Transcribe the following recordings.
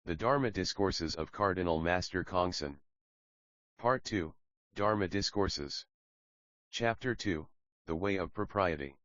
The Dharma Discourses of Cardinal Master Chongsan. Part 2, Dharma Discourses. Chapter 2, The Way of Propriety.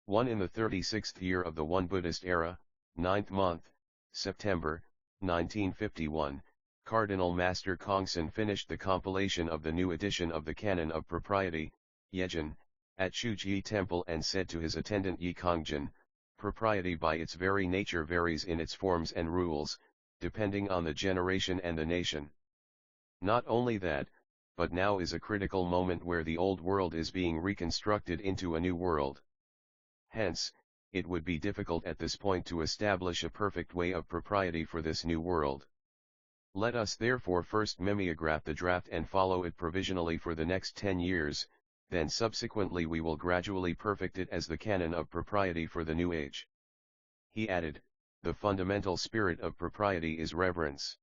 1. In the 36th year of the One Buddhist era, 9th month, September, 1951, Cardinal Master Chongsan finished the compilation of the new edition of the Canon of Propriety, Yejin, at Shuji Temple and said to his attendant Yi Kongjin, "Propriety by its very nature varies in its forms and rules, depending on the generation and the nation. Not only that, but now is a critical moment where the old world is being reconstructed into a new world. Hence, it would be difficult at this point to establish a perfect way of propriety for this new world. Let us therefore first mimeograph the draft and follow it provisionally for the next 10 years, then subsequently we will gradually perfect it as the canon of propriety for the new age." He added, "The fundamental spirit of propriety is reverence.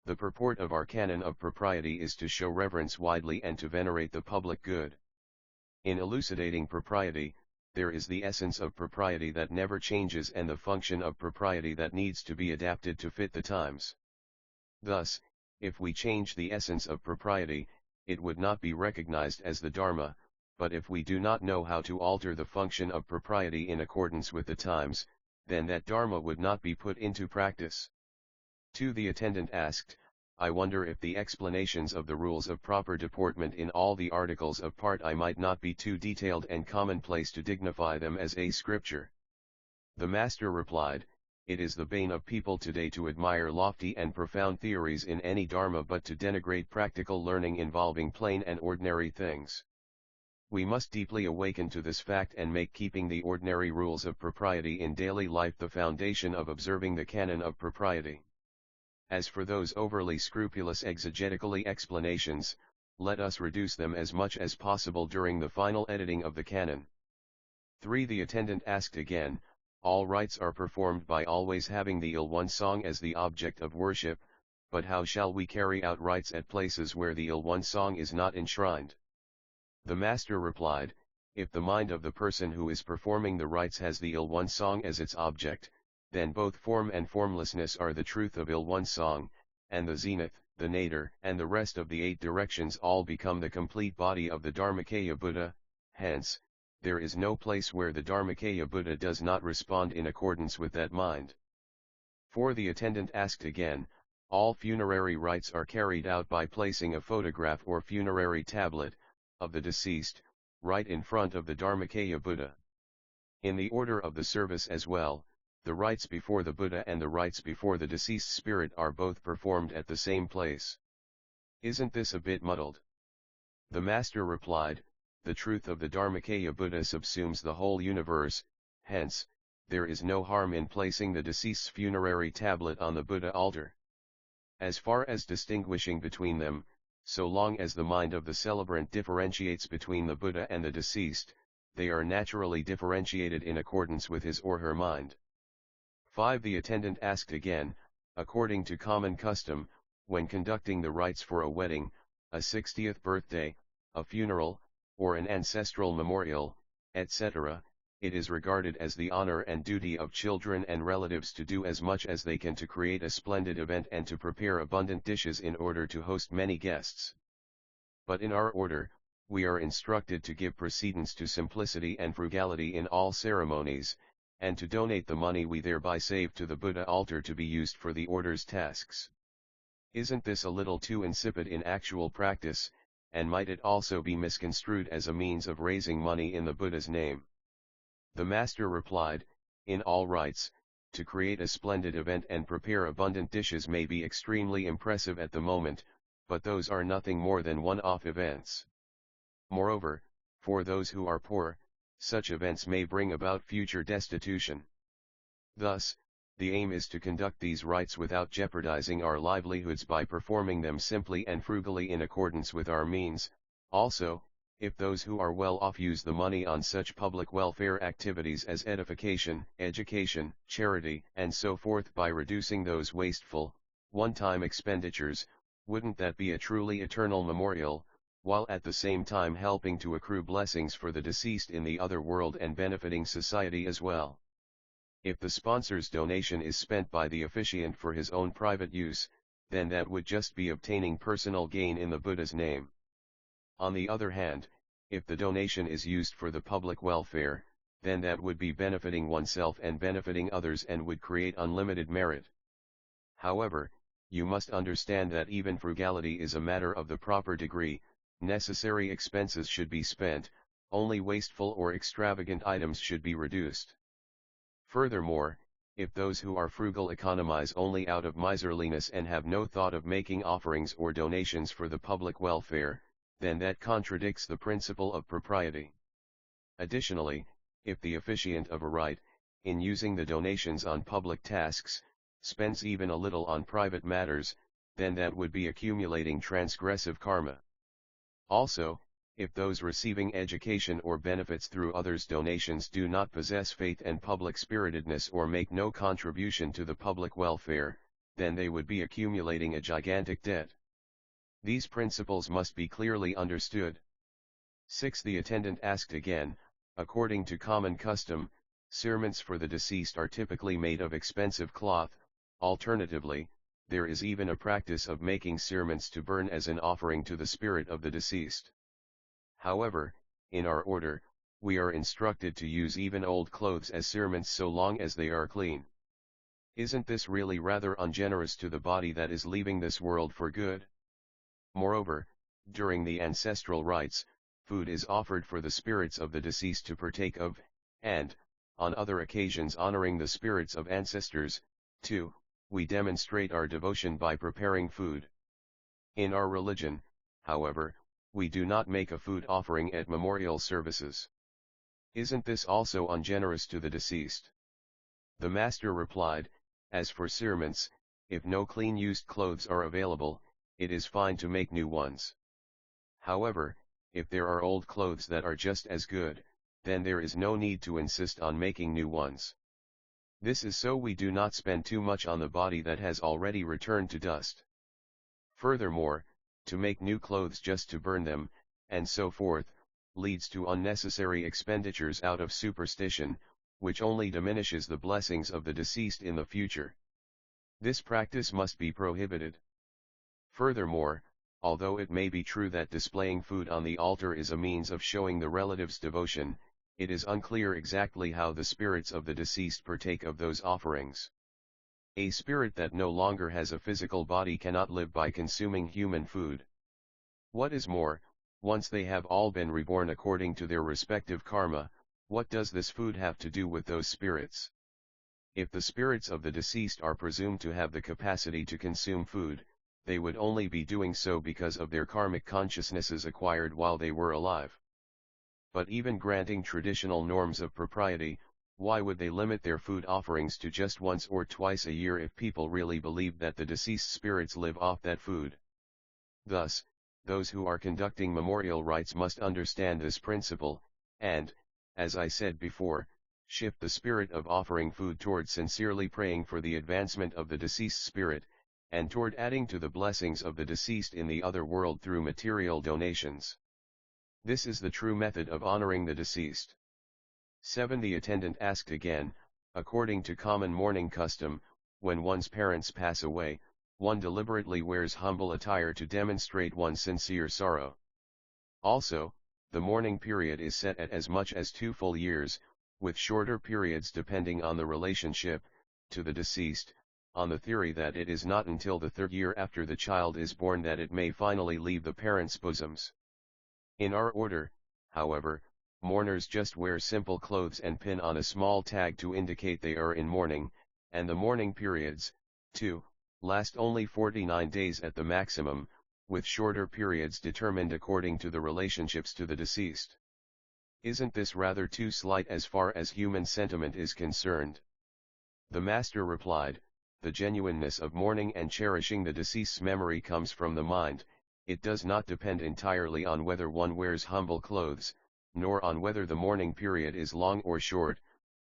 The purport of our canon of propriety is to show reverence widely and to venerate the public good. In elucidating propriety, there is the essence of propriety that never changes and the function of propriety that needs to be adapted to fit the times. Thus, if we change the essence of propriety, it would not be recognized as the Dharma, but if we do not know how to alter the function of propriety in accordance with the times, then that Dharma would not be put into practice." 2. The attendant asked, "I wonder if the explanations of the rules of proper deportment in all the articles of Part I might not be too detailed and commonplace to dignify them as a scripture." The master replied, "It is the bane of people today to admire lofty and profound theories in any Dharma but to denigrate practical learning involving plain and ordinary things. We must deeply awaken to this fact and make keeping the ordinary rules of propriety in daily life the foundation of observing the canon of propriety. As for those overly scrupulous exegetically explanations, let us reduce them as much as possible during the final editing of the canon." 3. The attendant asked again, "All rites are performed by always having the Il-One song as the object of worship, but how shall we carry out rites at places where the Il-One song is not enshrined?" The master replied, "If the mind of the person who is performing the rites has the Il-One song as its object, then both form and formlessness are the truth of Il-One song, and the zenith, the nadir, and the rest of the 8 directions all become the complete body of the Dharmakaya Buddha. Hence, there is no place where the Dharmakaya Buddha does not respond in accordance with that mind." 4. The attendant asked again, "All funerary rites are carried out by placing a photograph or funerary tablet, of the deceased, right in front of the Dharmakaya Buddha. In the order of the service as well, the rites before the Buddha and the rites before the deceased spirit are both performed at the same place. Isn't this a bit muddled?" The master replied, "The truth of the Dharmakaya Buddha subsumes the whole universe, hence, there is no harm in placing the deceased's funerary tablet on the Buddha altar. As far as distinguishing between them, so long as the mind of the celebrant differentiates between the Buddha and the deceased, they are naturally differentiated in accordance with his or her mind." 5. The attendant asked again, "According to common custom, when conducting the rites for a wedding, a 60th birthday, a funeral, or an ancestral memorial, etc., it is regarded as the honor and duty of children and relatives to do as much as they can to create a splendid event and to prepare abundant dishes in order to host many guests. But in our order, we are instructed to give precedence to simplicity and frugality in all ceremonies, and to donate the money we thereby save to the Buddha altar to be used for the order's tasks. Isn't this a little too insipid in actual practice, and might it also be misconstrued as a means of raising money in the Buddha's name?" The master replied, "In all rites, to create a splendid event and prepare abundant dishes may be extremely impressive at the moment, but those are nothing more than one-off events. Moreover, for those who are poor, such events may bring about future destitution. Thus, the aim is to conduct these rites without jeopardizing our livelihoods by performing them simply and frugally in accordance with our means. Also, if those who are well off use the money on such public welfare activities as edification, education, charity, and so forth by reducing those wasteful, one-time expenditures, wouldn't that be a truly eternal memorial, while at the same time helping to accrue blessings for the deceased in the other world and benefiting society as well?" If the sponsor's donation is spent by the officiant for his own private use, then that would just be obtaining personal gain in the Buddha's name. On the other hand, if the donation is used for the public welfare, then that would be benefiting oneself and benefiting others and would create unlimited merit. However, you must understand that even frugality is a matter of the proper degree. Necessary expenses should be spent, only wasteful or extravagant items should be reduced. Furthermore, if those who are frugal economize only out of miserliness and have no thought of making offerings or donations for the public welfare, then that contradicts the principle of propriety. Additionally, if the officiant of a rite, in using the donations on public tasks, spends even a little on private matters, then that would be accumulating transgressive karma. Also, if those receiving education or benefits through others' donations do not possess faith and public spiritedness or make no contribution to the public welfare, then they would be accumulating a gigantic debt. These principles must be clearly understood. 6. The attendant asked again, according to common custom, cerements for the deceased are typically made of expensive cloth. Alternatively, there is even a practice of making cerements to burn as an offering to the spirit of the deceased. However, in our order, we are instructed to use even old clothes as cerements so long as they are clean. Isn't this really rather ungenerous to the body that is leaving this world for good? Moreover, during the ancestral rites, food is offered for the spirits of the deceased to partake of, and, on other occasions honoring the spirits of ancestors, too, we demonstrate our devotion by preparing food. In our religion, however, we do not make a food offering at memorial services. Isn't this also ungenerous to the deceased? The master replied, as for cerements, if no clean used clothes are available, it is fine to make new ones. However, if there are old clothes that are just as good, then there is no need to insist on making new ones. This is so we do not spend too much on the body that has already returned to dust. Furthermore, to make new clothes just to burn them, and so forth, leads to unnecessary expenditures out of superstition, which only diminishes the blessings of the deceased in the future. This practice must be prohibited. Furthermore, although it may be true that displaying food on the altar is a means of showing the relative's devotion, it is unclear exactly how the spirits of the deceased partake of those offerings. A spirit that no longer has a physical body cannot live by consuming human food. What is more, once they have all been reborn according to their respective karma, what does this food have to do with those spirits? If the spirits of the deceased are presumed to have the capacity to consume food, they would only be doing so because of their karmic consciousnesses acquired while they were alive. But even granting traditional norms of propriety, why would they limit their food offerings to just once or twice a year if people really believe that the deceased spirits live off that food? Thus, those who are conducting memorial rites must understand this principle, and, as I said before, shift the spirit of offering food toward sincerely praying for the advancement of the deceased spirit, and toward adding to the blessings of the deceased in the other world through material donations. This is the true method of honoring the deceased. 7. The attendant asked again, according to common mourning custom, when one's parents pass away, one deliberately wears humble attire to demonstrate one's sincere sorrow. Also, the mourning period is set at as much as 2 full years, with shorter periods depending on the relationship to the deceased, on the theory that it is not until the 3rd year after the child is born that it may finally leave the parents' bosoms. In our order, however, mourners just wear simple clothes and pin on a small tag to indicate they are in mourning, and the mourning periods, too, last only 49 days at the maximum, with shorter periods determined according to the relationships to the deceased. Isn't this rather too slight as far as human sentiment is concerned? The master replied, the genuineness of mourning and cherishing the deceased's memory comes from the mind. It does not depend entirely on whether one wears humble clothes, nor on whether the mourning period is long or short,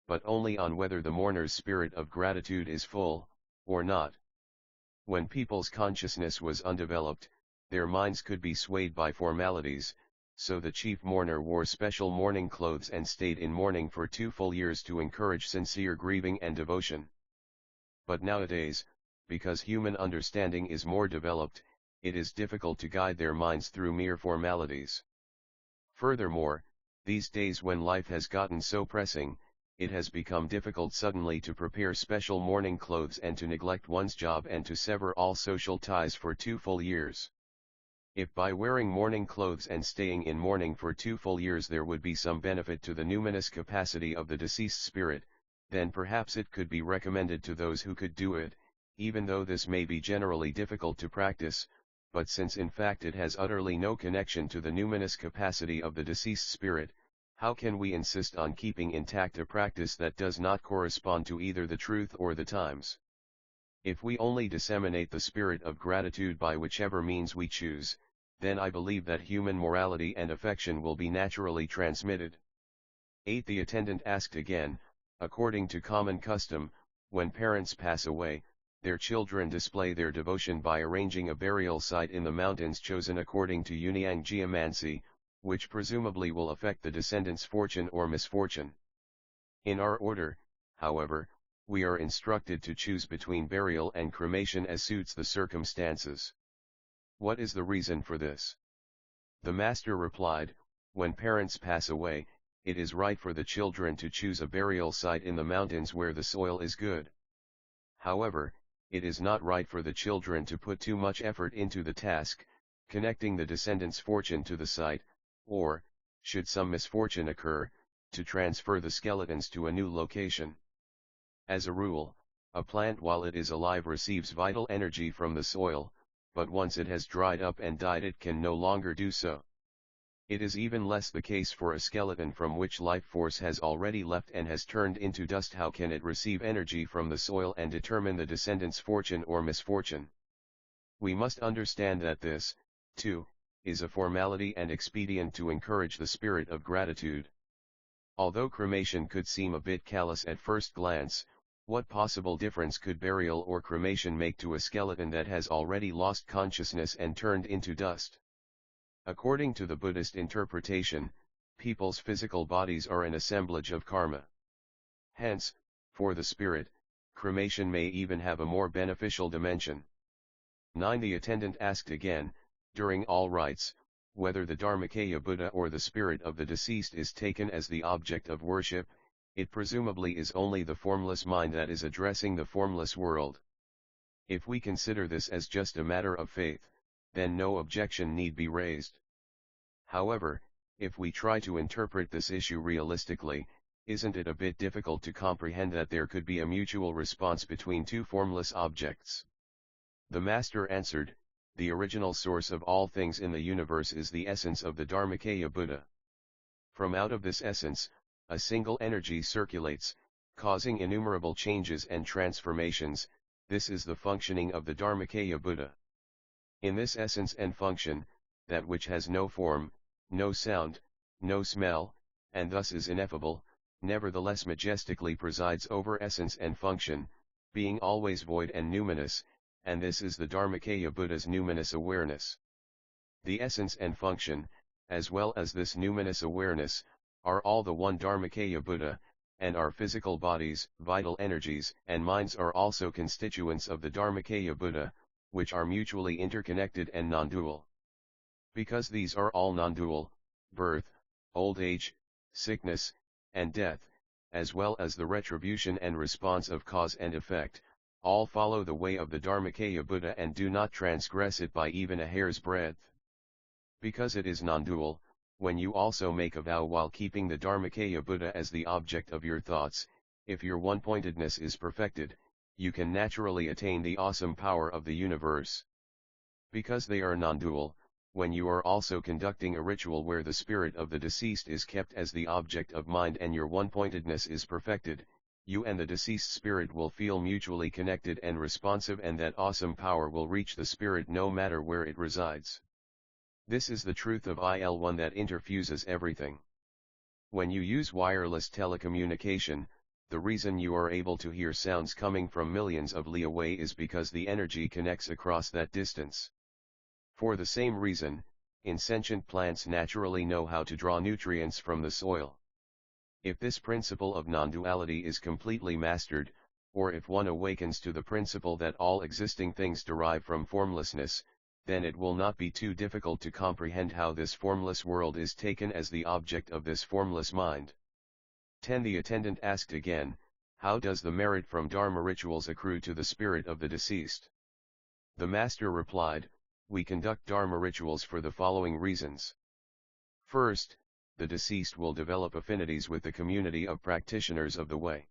but only on whether the mourner's spirit of gratitude is full, or not. When people's consciousness was undeveloped, their minds could be swayed by formalities, so the chief mourner wore special mourning clothes and stayed in mourning for 2 full years to encourage sincere grieving and devotion. But nowadays, because human understanding is more developed, it is difficult to guide their minds through mere formalities. Furthermore, these days when life has gotten so pressing, it has become difficult suddenly to prepare special mourning clothes and to neglect one's job and to sever all social ties for 2 full years. If by wearing mourning clothes and staying in mourning for 2 full years there would be some benefit to the numinous capacity of the deceased spirit, then perhaps it could be recommended to those who could do it, even though this may be generally difficult to practice, but since in fact it has utterly no connection to the numinous capacity of the deceased spirit, how can we insist on keeping intact a practice that does not correspond to either the truth or the times? If we only disseminate the spirit of gratitude by whichever means we choose, then I believe that human morality and affection will be naturally transmitted. 8. The attendant asked again, according to common custom, when parents pass away, their children display their devotion by arranging a burial site in the mountains chosen according to Yunyang geomancy, which presumably will affect the descendants' fortune or misfortune. In our order, however, we are instructed to choose between burial and cremation as suits the circumstances. What is the reason for this? The master replied, when parents pass away, it is right for the children to choose a burial site in the mountains where the soil is good. However, it is not right for the children to put too much effort into the task, connecting the descendants' fortune to the site, or, should some misfortune occur, to transfer the skeletons to a new location. As a rule, a plant while it is alive receives vital energy from the soil, but once it has dried up and died it can no longer do so. It is even less the case for a skeleton from which life force has already left and has turned into dust. How can it receive energy from the soil and determine the descendants' fortune or misfortune? We must understand that this, too, is a formality and expedient to encourage the spirit of gratitude. Although cremation could seem a bit callous at first glance, what possible difference could burial or cremation make to a skeleton that has already lost consciousness and turned into dust? According to the Buddhist interpretation, people's physical bodies are an assemblage of karma. Hence, for the spirit, cremation may even have a more beneficial dimension. 9. The attendant asked again, during all rites, whether the Dharmakaya Buddha or the spirit of the deceased is taken as the object of worship. It presumably is only the formless mind that is addressing the formless world. If we consider this as just a matter of faith, then no objection need be raised. However, if we try to interpret this issue realistically, isn't it a bit difficult to comprehend that there could be a mutual response between two formless objects? The Master answered, the original source of all things in the universe is the essence of the Dharmakaya Buddha. From out of this essence, a single energy circulates, causing innumerable changes and transformations. This is the functioning of the Dharmakaya Buddha. In this essence and function, that which has no form, no sound, no smell, and thus is ineffable, nevertheless majestically presides over essence and function, being always void and numinous, and this is the Dharmakaya Buddha's numinous awareness. The essence and function, as well as this numinous awareness, are all the one Dharmakaya Buddha, and our physical bodies, vital energies, and minds are also constituents of the Dharmakaya Buddha, which are mutually interconnected and non-dual. Because these are all non-dual, birth, old age, sickness, and death, as well as the retribution and response of cause and effect, all follow the way of the Dharmakaya Buddha and do not transgress it by even a hair's breadth. Because it is non-dual, when you also make a vow while keeping the Dharmakaya Buddha as the object of your thoughts, if your one-pointedness is perfected, you can naturally attain the awesome power of the universe. Because they are non-dual, when you are also conducting a ritual where the spirit of the deceased is kept as the object of mind and your one-pointedness is perfected, you and the deceased spirit will feel mutually connected and responsive, and that awesome power will reach the spirit no matter where it resides. This is the truth of Il-1 that interfuses everything. When you use wireless telecommunication, the reason you are able to hear sounds coming from millions of li away is because the energy connects across that distance. For the same reason, insentient plants naturally know how to draw nutrients from the soil. If this principle of non-duality is completely mastered, or if one awakens to the principle that all existing things derive from formlessness, then it will not be too difficult to comprehend how this formless world is taken as the object of this formless mind. 10. The attendant asked again, how does the merit from Dharma rituals accrue to the spirit of the deceased? The master replied, we conduct Dharma rituals for the following reasons. First, the deceased will develop affinities with the community of practitioners of the way.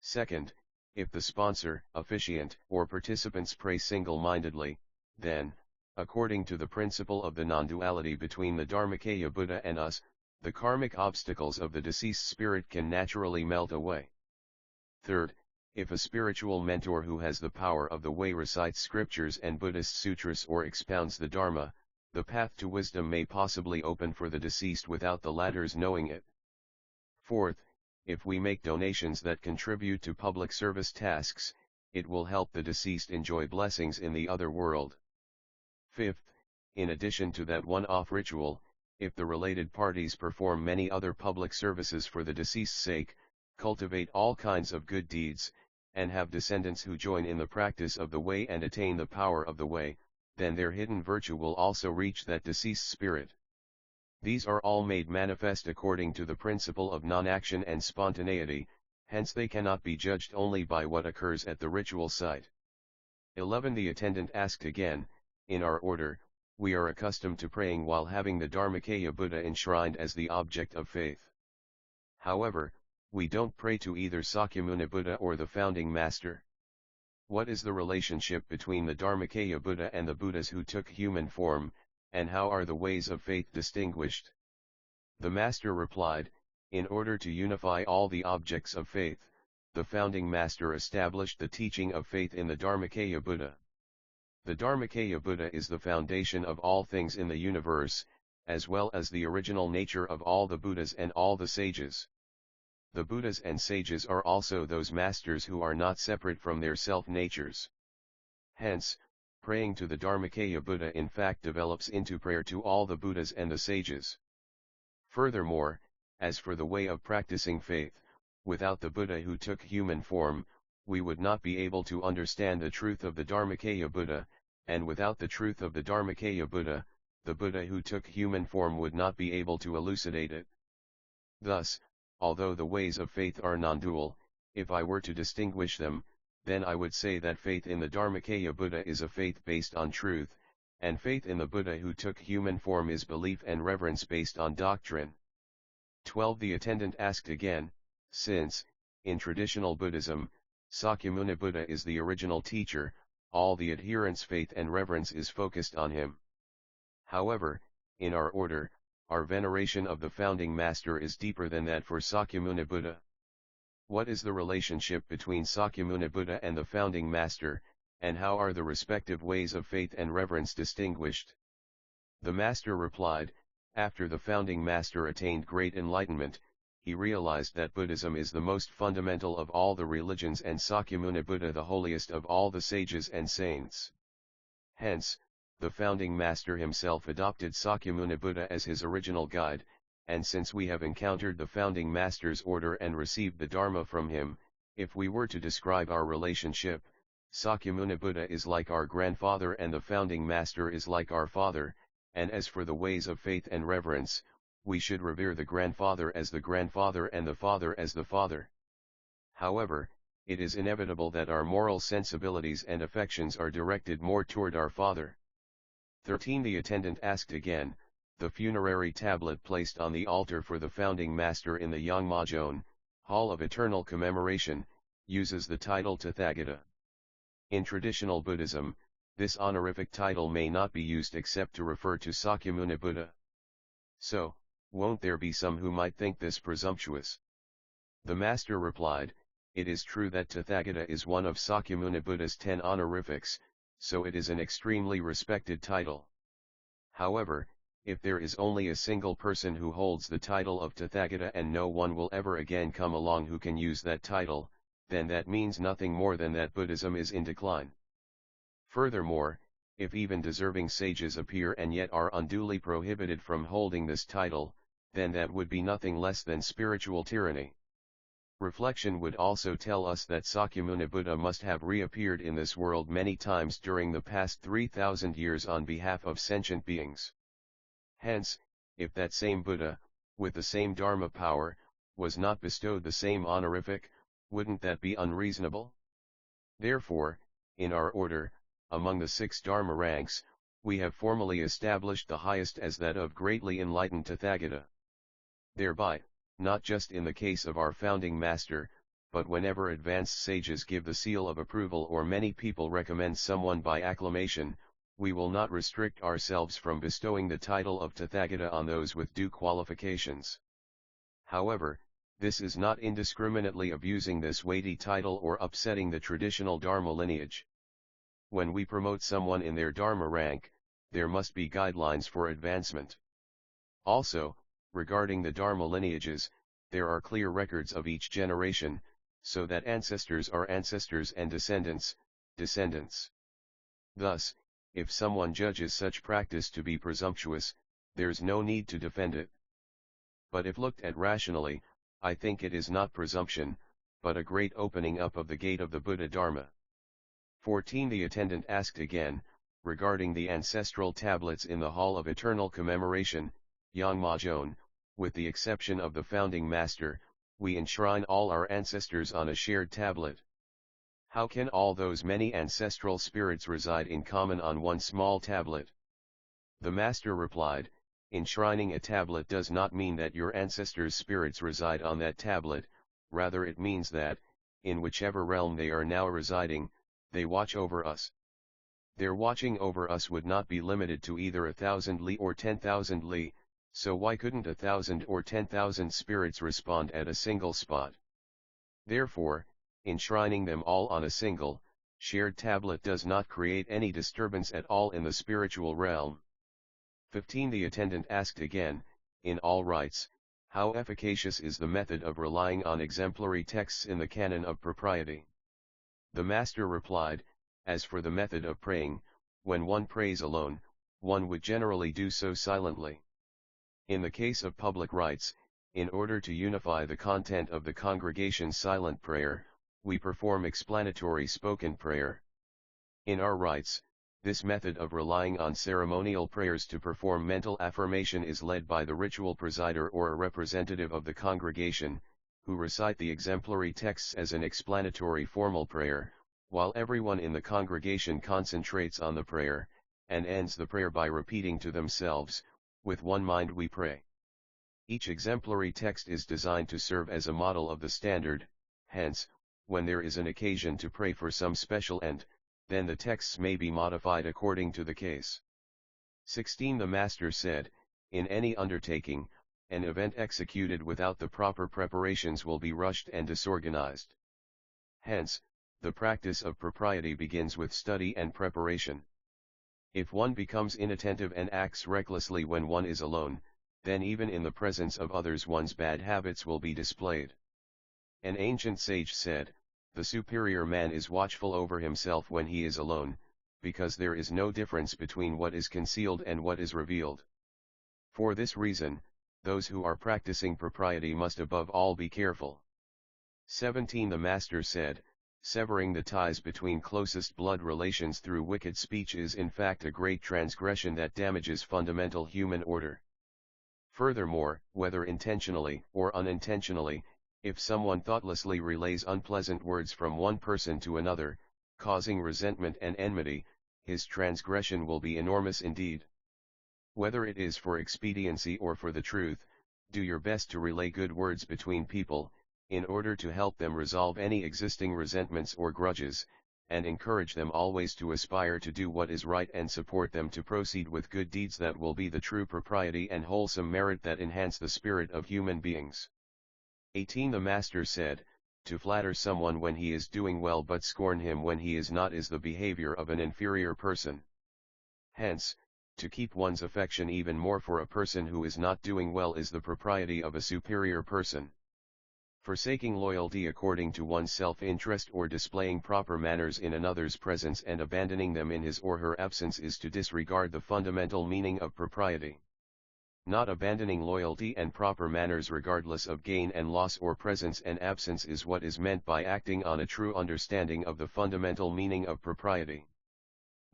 Second, if the sponsor, officiant, or participants pray single-mindedly, then, according to the principle of the non-duality between the Dharmakaya Buddha and us, the karmic obstacles of the deceased spirit can naturally melt away. Third, if a spiritual mentor who has the power of the way recites scriptures and Buddhist sutras or expounds the Dharma, the path to wisdom may possibly open for the deceased without the latter's knowing it. Fourth, if we make donations that contribute to public service tasks, it will help the deceased enjoy blessings in the other world. Fifth, in addition to that one-off ritual, if the related parties perform many other public services for the deceased's sake, cultivate all kinds of good deeds, and have descendants who join in the practice of the way and attain the power of the way, then their hidden virtue will also reach that deceased spirit. These are all made manifest according to the principle of non-action and spontaneity, hence they cannot be judged only by what occurs at the ritual site. 11. The attendant asked again, in our order, we are accustomed to praying while having the Dharmakaya Buddha enshrined as the object of faith. However, we don't pray to either Sakyamuni Buddha or the founding master. What is the relationship between the Dharmakaya Buddha and the Buddhas who took human form, and how are the ways of faith distinguished? The master replied, in order to unify all the objects of faith, the founding master established the teaching of faith in the Dharmakaya Buddha. The Dharmakaya Buddha is the foundation of all things in the universe, as well as the original nature of all the Buddhas and all the sages. The Buddhas and sages are also those masters who are not separate from their self-natures. Hence, praying to the Dharmakaya Buddha in fact develops into prayer to all the Buddhas and the sages. Furthermore, as for the way of practicing faith, without the Buddha who took human form, we would not be able to understand the truth of the Dharmakaya Buddha, and without the truth of the Dharmakaya Buddha, the Buddha who took human form would not be able to elucidate it. Thus, although the ways of faith are non-dual, if I were to distinguish them, then I would say that faith in the Dharmakaya Buddha is a faith based on truth, and faith in the Buddha who took human form is belief and reverence based on doctrine. 12. The attendant asked again, since, in traditional Buddhism, Sakyamuni Buddha is the original teacher, all the adherents' faith and reverence is focused on him. However, in our order, our veneration of the founding master is deeper than that for Sakyamuni Buddha. What is the relationship between Sakyamuni Buddha and the founding master, and how are the respective ways of faith and reverence distinguished? The master replied, after the founding master attained great enlightenment, he realized that Buddhism is the most fundamental of all the religions and Sakyamuni Buddha the holiest of all the sages and saints. Hence, the founding master himself adopted Sakyamuni Buddha as his original guide, and since we have encountered the founding master's order and received the Dharma from him, if we were to describe our relationship, Sakyamuni Buddha is like our grandfather and the founding master is like our father, and as for the ways of faith and reverence, we should revere the grandfather as the grandfather and the father as the father. However, it is inevitable that our moral sensibilities and affections are directed more toward our father. 13. The attendant asked again, the funerary tablet placed on the altar for the founding master in the Yangmajon, Hall of Eternal Commemoration, uses the title Tathagata. In traditional Buddhism, this honorific title may not be used except to refer to Sakyamuni Buddha. So, won't there be some who might think this presumptuous? The master replied, it is true that Tathagata is one of Sakyamuni Buddha's 10 honorifics, so it is an extremely respected title. However, if there is only a single person who holds the title of Tathagata and no one will ever again come along who can use that title, then that means nothing more than that Buddhism is in decline. Furthermore, If even deserving sages appear and yet are unduly prohibited from holding this title, then that would be nothing less than spiritual tyranny. Reflection would also tell us that Sakyamuni Buddha must have reappeared in this world many times during the past 3,000 years on behalf of sentient beings. Hence, if that same Buddha, with the same Dharma power, was not bestowed the same honorific, wouldn't that be unreasonable? Therefore, in our order, among the 6 Dharma ranks, we have formally established the highest as that of greatly enlightened Tathagata. Thereby, not just in the case of our founding master, but whenever advanced sages give the seal of approval or many people recommend someone by acclamation, we will not restrict ourselves from bestowing the title of Tathagata on those with due qualifications. However, this is not indiscriminately abusing this weighty title or upsetting the traditional Dharma lineage. When we promote someone in their Dharma rank, there must be guidelines for advancement. Also, regarding the Dharma lineages, there are clear records of each generation, so that ancestors are ancestors and descendants, descendants. Thus, if someone judges such practice to be presumptuous, there's no need to defend it. But if looked at rationally, I think it is not presumption, but a great opening up of the gate of the Buddha Dharma. 14. The attendant asked again, regarding the ancestral tablets in the Hall of Eternal Commemoration, Yangmajon, with the exception of the founding master, we enshrine all our ancestors on a shared tablet. How can all those many ancestral spirits reside in common on one small tablet? The master replied, enshrining a tablet does not mean that your ancestors' spirits reside on that tablet, rather it means that, in whichever realm they are now residing, they watch over us. Their watching over us would not be limited to either 1,000 li or 10,000 li, so why couldn't 1,000 or 10,000 spirits respond at a single spot? Therefore, enshrining them all on a single, shared tablet does not create any disturbance at all in the spiritual realm. 15. The attendant asked again, in all rites, how efficacious is the method of relying on exemplary texts in the canon of propriety? The master replied, as for the method of praying, when one prays alone, one would generally do so silently. In the case of public rites, in order to unify the content of the congregation's silent prayer, we perform explanatory spoken prayer. In our rites, this method of relying on ceremonial prayers to perform mental affirmation is led by the ritual presider or a representative of the congregation, who recite the exemplary texts as an explanatory formal prayer, while everyone in the congregation concentrates on the prayer, and ends the prayer by repeating to themselves, with one mind we pray. Each exemplary text is designed to serve as a model of the standard, hence, when there is an occasion to pray for some special end, then the texts may be modified according to the case. 16. The master said, in any undertaking, an event executed without the proper preparations will be rushed and disorganized. Hence, the practice of propriety begins with study and preparation. If one becomes inattentive and acts recklessly when one is alone, then even in the presence of others one's bad habits will be displayed. An ancient sage said, the superior man is watchful over himself when he is alone, because there is no difference between what is concealed and what is revealed. For this reason, those who are practicing propriety must above all be careful. 17. The master said, severing the ties between closest blood relations through wicked speech is in fact a great transgression that damages fundamental human order. Furthermore, whether intentionally or unintentionally, if someone thoughtlessly relays unpleasant words from one person to another, causing resentment and enmity, his transgression will be enormous indeed. Whether it is for expediency or for the truth, do your best to relay good words between people, in order to help them resolve any existing resentments or grudges, and encourage them always to aspire to do what is right and support them to proceed with good deeds that will be the true propriety and wholesome merit that enhance the spirit of human beings. 18. The master said, to flatter someone when he is doing well but scorn him when he is not is the behavior of an inferior person. Hence, to keep one's affection even more for a person who is not doing well is the propriety of a superior person. Forsaking loyalty according to one's self-interest or displaying proper manners in another's presence and abandoning them in his or her absence is to disregard the fundamental meaning of propriety. Not abandoning loyalty and proper manners regardless of gain and loss or presence and absence is what is meant by acting on a true understanding of the fundamental meaning of propriety.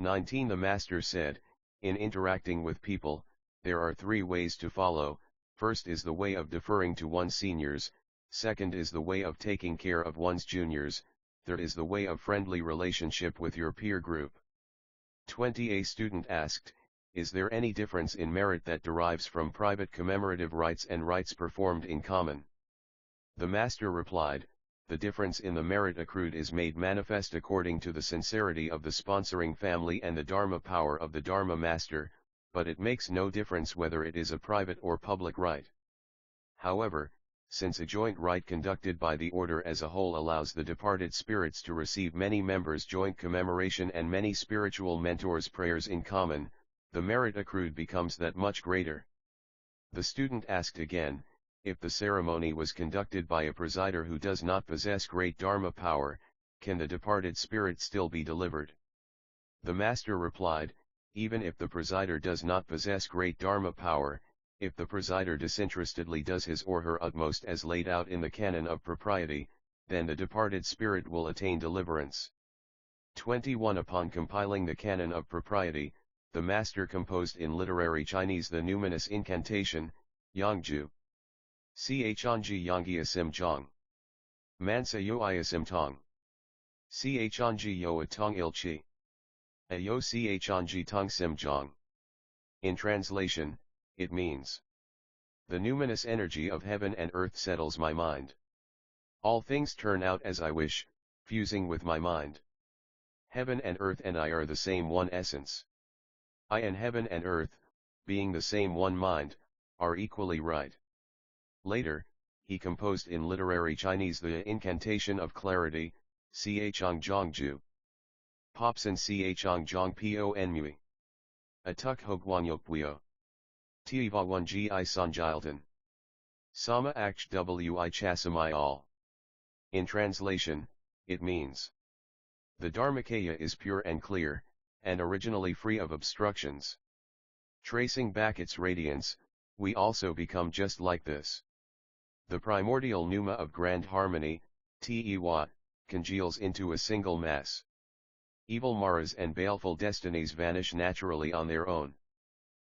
19. The Master said, in interacting with people, there are three ways to follow. First is the way of deferring to one's seniors, second is the way of taking care of one's juniors, third is the way of friendly relationship with your peer group. 20. A student asked, is there any difference in merit that derives from private commemorative rites and rites performed in common? The Master replied, the difference in the merit accrued is made manifest according to the sincerity of the sponsoring family and the Dharma power of the Dharma Master, but it makes no difference whether it is a private or public rite. However, since a joint rite conducted by the order as a whole allows the departed spirits to receive many members' joint commemoration and many spiritual mentors' prayers in common, the merit accrued becomes that much greater. The student asked again, if the ceremony was conducted by a presider who does not possess great Dharma power, can the departed spirit still be delivered? The Master replied, even if the presider does not possess great Dharma power, if the presider disinterestedly does his or her utmost as laid out in the canon of propriety, then the departed spirit will attain deliverance. 21. Upon compiling the canon of propriety, the Master composed in literary Chinese the numinous incantation, Yangju. Changji Yangyi Asim Zhang. Mansa Yo Iasim Tong. Changji Yo Atong Il Chi. Ayo Changji Tong Sim Zhang. In translation, it means, the numinous energy of heaven and earth settles my mind. All things turn out as I wish, fusing with my mind. Heaven and earth and I are the same one essence. I and heaven and earth, being the same one mind, are equally right. Later, he composed in literary Chinese the incantation of clarity, Chang Zhangju. Popsan Chang Zhang Po Nmui. Atuk Hogwanyok Puyo. Tiva Wan Gi Sanjildan. Sama Aksh Wi Chasamai All. In translation, it means, the Dharmakaya is pure and clear, and originally free of obstructions. Tracing back its radiance, we also become just like this. The primordial pneuma of grand harmony, Tey, congeals into a single mass. Evil maras and baleful destinies vanish naturally on their own.